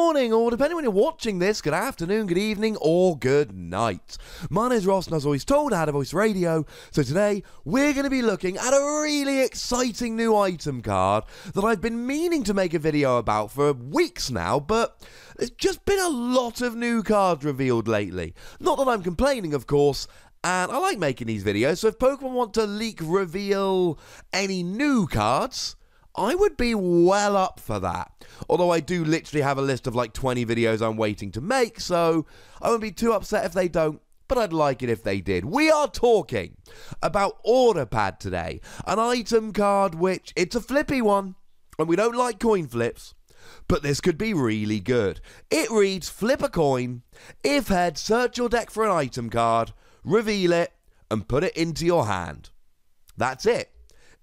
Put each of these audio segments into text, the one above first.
morning, or depending when you're watching this, good afternoon, good evening, or good night. My name's Ross, and as always told, I had a voice radio, so today we're going to be looking at a really exciting new item card that I've been meaning to make a video about for weeks now, but there's just been a lot of new cards revealed lately. Not that I'm complaining, of course, and I like making these videos, so if Pokemon want to reveal any new cards, I would be well up for that. Although I do literally have a list of like 20 videos I'm waiting to make, so I won't be too upset if they don't, but I'd like it if they did. We are talking about Order Pad today, an item card which, it's a flippy one, and we don't like coin flips, but this could be really good. It reads, flip a coin, if head, search your deck for an item card, reveal it, and put it into your hand. That's it.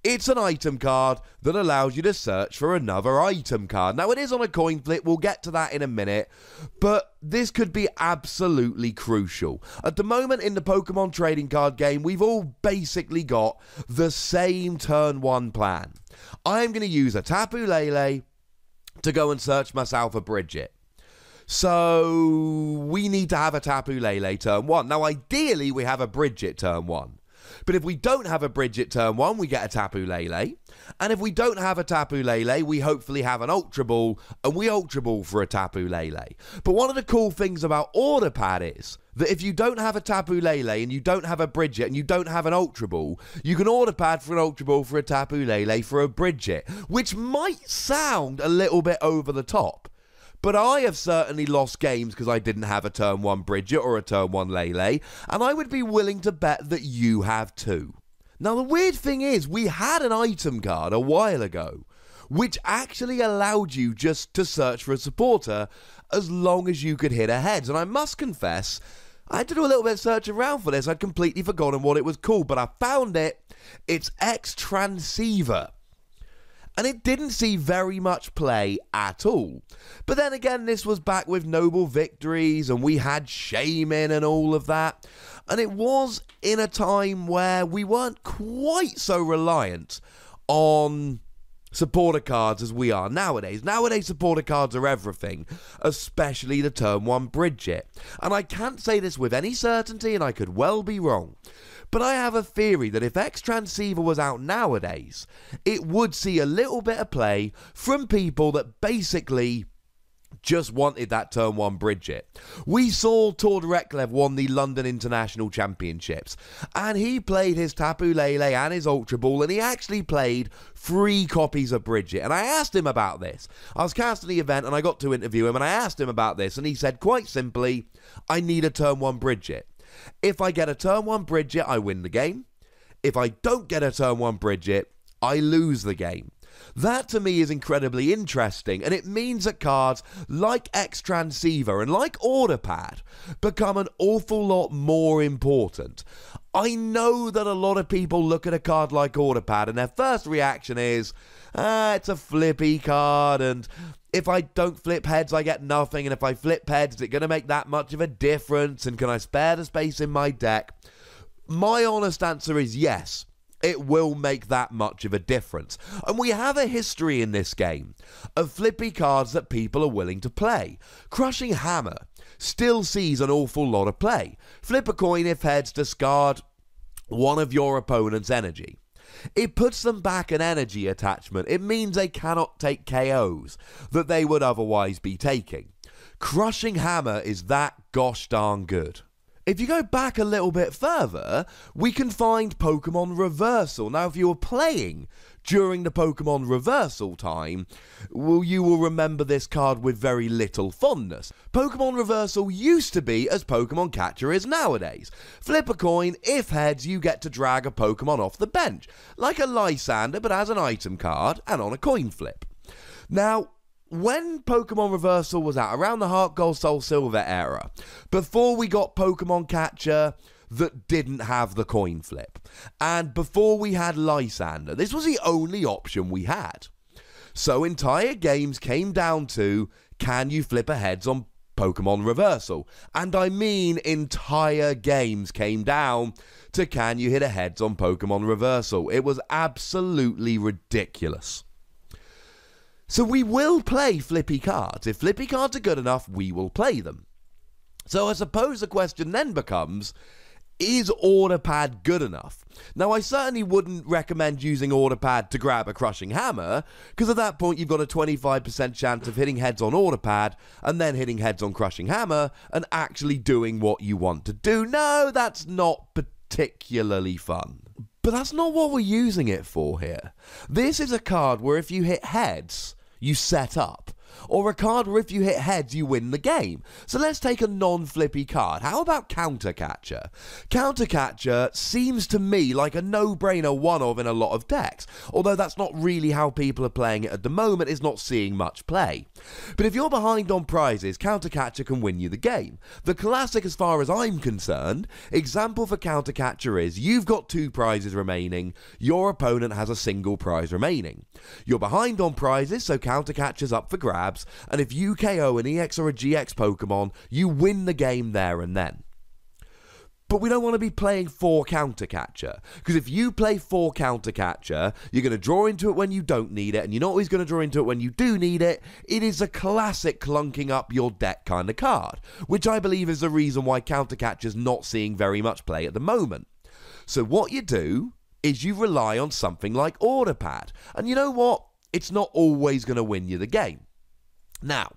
It's an item card that allows you to search for another item card. Now, it is on a coin flip, we'll get to that in a minute, but this could be absolutely crucial. At the moment in the Pokemon trading card game, we've all basically got the same turn one plan. I am going to use a Tapu Lele to go and search myself a Bridget. So, we need to have a Tapu Lele turn one. Now, ideally, we have a Bridget turn one. But if we don't have a Bridget turn one, we get a Tapu Lele. And if we don't have a Tapu Lele, we hopefully have an Ultra Ball, and we Ultra Ball for a Tapu Lele. But one of the cool things about Order Pad is that if you don't have a Tapu Lele, and you don't have a Bridget, and you don't have an Ultra Ball, you can Order Pad for an Ultra Ball, for a Tapu Lele, for a Bridget, which might sound a little bit over the top. But I have certainly lost games because I didn't have a turn 1 Bridget or a turn 1 Lele, and I would be willing to bet that you have too. Now the weird thing is, we had an item card a while ago, which actually allowed you just to search for a supporter as long as you could hit a heads, and I must confess, I had to do a little bit of searching around for this. I'd completely forgotten what it was called, but I found it. It's X-Transceiver. And it didn't see very much play at all. But then again, this was back with Noble Victories, and we had Shaman and all of that. And it was in a time where we weren't quite so reliant on supporter cards as we are nowadays. Nowadays, supporter cards are everything, especially the turn 1 Bridget. And I can't say this with any certainty, and I could well be wrong. But I have a theory that if X-Transceiver was out nowadays, it would see a little bit of play from people that basically just wanted that turn 1 Bridget. We saw Tordoreklev won the London International Championships, and he played his Tapu Lele and his Ultra Ball, and he actually played 3 copies of Bridget. And I asked him about this. I was casting the event, and I got to interview him, and I asked him about this, and he said quite simply, I need a turn 1 Bridget. If I get a turn 1 Bridget, I win the game. If I don't get a turn 1 Bridget, I lose the game. That to me is incredibly interesting, and it means that cards like X-Transceiver and like Order Pad become an awful lot more important. I know that a lot of people look at a card like Order Pad and their first reaction is, it's a flippy card, and if I don't flip heads, I get nothing, and if I flip heads, is it going to make that much of a difference, and can I spare the space in my deck? My honest answer is yes, it will make that much of a difference. And we have a history in this game of flippy cards that people are willing to play. Crushing Hammer still sees an awful lot of play. Flip a coin, if heads, discard one of your opponent's energy. It puts them back an energy attachment. It means they cannot take KOs that they would otherwise be taking. Crushing Hammer is that gosh darn good. If you go back a little bit further, we can find Pokemon Reversal. Now, if you were playing during the Pokemon Reversal time, well, you will remember this card with very little fondness. Pokemon Reversal used to be as Pokemon Catcher is nowadays. Flip a coin, if heads, you get to drag a Pokemon off the bench, like a Lysander, but as an item card and on a coin flip. Now, when Pokemon Reversal was out, around the Heart Gold Soul Silver era, before we got Pokemon Catcher that didn't have the coin flip, and before we had Lysander, this was the only option we had. So entire games came down to, can you flip a heads on Pokemon Reversal? And I mean entire games came down to, can you hit a heads on Pokemon Reversal? It was absolutely ridiculous. So we will play Flippy Cards. If Flippy Cards are good enough, we will play them. So I suppose the question then becomes, is Order Pad good enough? Now, I certainly wouldn't recommend using Order Pad to grab a Crushing Hammer, because at that point you've got a 25% chance of hitting heads on Order Pad and then hitting heads on Crushing Hammer and actually doing what you want to do. No, that's not particularly fun. But that's not what we're using it for here. This is a card where if you hit heads, you set up. Or a card where if you hit heads, you win the game. So let's take a non-flippy card. How about Counter Catcher? Counter Catcher seems to me like a no-brainer one-of in a lot of decks. Although that's not really how people are playing it at the moment. It's not seeing much play. But if you're behind on prizes, Counter Catcher can win you the game. The classic, as far as I'm concerned, example for Counter Catcher is you've got 2 prizes remaining. Your opponent has a single prize remaining. You're behind on prizes, so Counter Catcher's up for grabs. And if you KO an EX or a GX Pokemon, you win the game there and then. But we don't want to be playing for Counter Catcher, because if you play for Counter Catcher, you're going to draw into it when you don't need it, and you're not always going to draw into it when you do need it. It is a classic clunking up your deck kind of card, which I believe is the reason why Counter Catcher's not seeing very much play at the moment. So what you do is you rely on something like Order Pad, and you know what? It's not always going to win you the game. Now,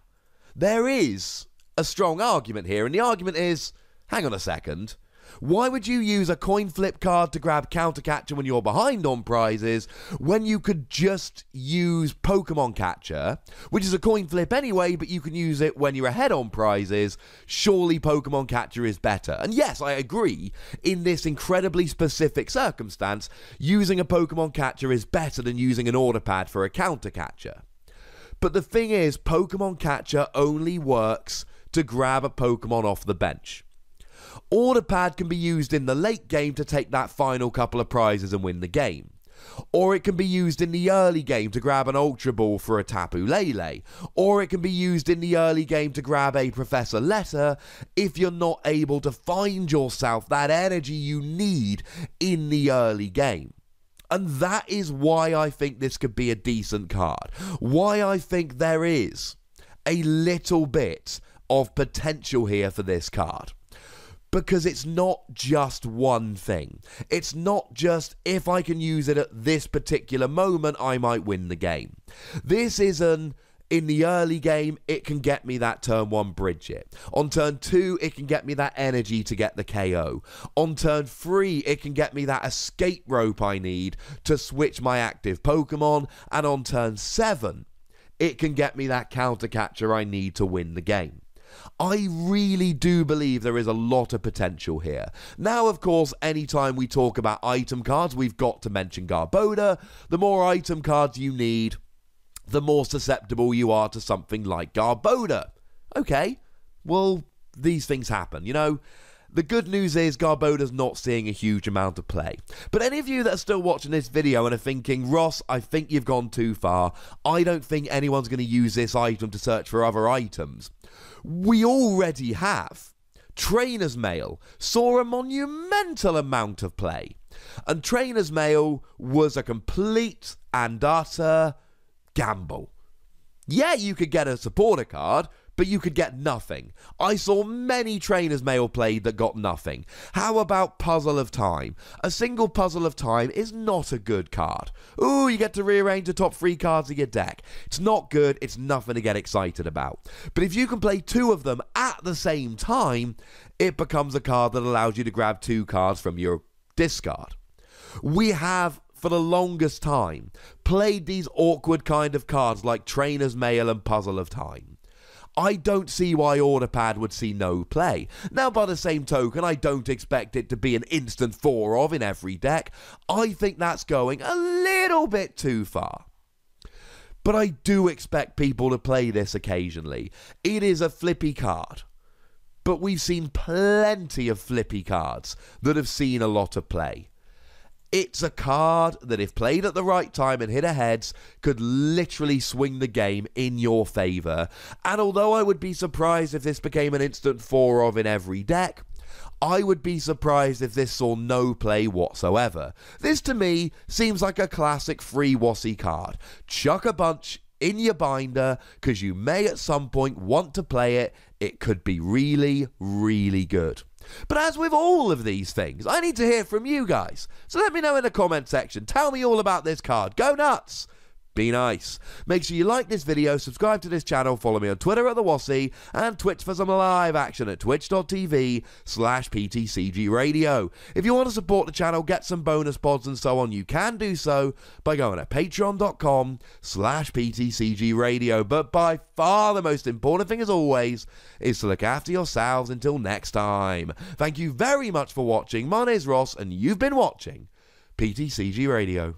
there is a strong argument here, and the argument is, hang on a second, why would you use a coin flip card to grab Counter Catcher when you're behind on prizes, when you could just use Pokemon Catcher, which is a coin flip anyway, but you can use it when you're ahead on prizes? Surely Pokemon Catcher is better. And yes, I agree, in this incredibly specific circumstance, using a Pokemon Catcher is better than using an Order Pad for a Counter Catcher. But the thing is, Pokemon Catcher only works to grab a Pokemon off the bench. Order Pad can be used in the late game to take that final couple of prizes and win the game. Or it can be used in the early game to grab an Ultra Ball for a Tapu Lele. Or it can be used in the early game to grab a Professor Letter if you're not able to find yourself that energy you need in the early game. And that is why I think this could be a decent card. Why I think there is a little bit of potential here for this card. Because it's not just one thing. It's not just, if I can use it at this particular moment, I might win the game. This is in the early game, it can get me that turn 1 Bridget. On turn 2, it can get me that energy to get the KO. On turn 3, it can get me that escape rope I need to switch my active Pokemon. And on turn 7, it can get me that Counter Catcher I need to win the game. I really do believe there is a lot of potential here. Now, of course, anytime we talk about item cards, we've got to mention Garbodor. The more item cards you need, the more susceptible you are to something like Garbodor. Okay, well, these things happen, you know. The good news is Garbodor's not seeing a huge amount of play. But any of you that are still watching this video and are thinking, Ross, I think you've gone too far. I don't think anyone's going to use this item to search for other items. We already have. Trainer's Mail saw a monumental amount of play. And Trainer's Mail was a complete and utter gamble. Yeah, you could get a supporter card, but you could get nothing. I saw many Trainer's Mail played that got nothing. How about Puzzle of Time? A single Puzzle of Time is not a good card. Ooh, you get to rearrange the top 3 cards of your deck. It's not good, it's nothing to get excited about. But if you can play 2 of them at the same time, it becomes a card that allows you to grab 2 cards from your discard. We have, for the longest time, played these awkward kind of cards like Trainer's Mail and Puzzle of Time. I don't see why Order Pad would see no play. Now, by the same token, I don't expect it to be an instant 4 of in every deck. I think that's going a little bit too far. But I do expect people to play this occasionally. It is a flippy card. But we've seen plenty of flippy cards that have seen a lot of play. It's a card that, if played at the right time and hit a heads, could literally swing the game in your favour. And although I would be surprised if this became an instant 4 of in every deck, I would be surprised if this saw no play whatsoever. This, to me, seems like a classic free Wassy card. Chuck a bunch in your binder because you may at some point want to play it. It could be really, really good. But as with all of these things, I need to hear from you guys. So let me know in the comment section. Tell me all about this card. Go nuts! Be nice. Make sure you like this video, subscribe to this channel, follow me on Twitter at the Wassy, and Twitch for some live action at twitch.tv/PTCGRadio. If you want to support the channel, get some bonus pods and so on, you can do so by going to patreon.com/PTCGRadio. But by far the most important thing, as always, is to look after yourselves until next time. Thank you very much for watching. My name is Ross, and you've been watching PTCG Radio.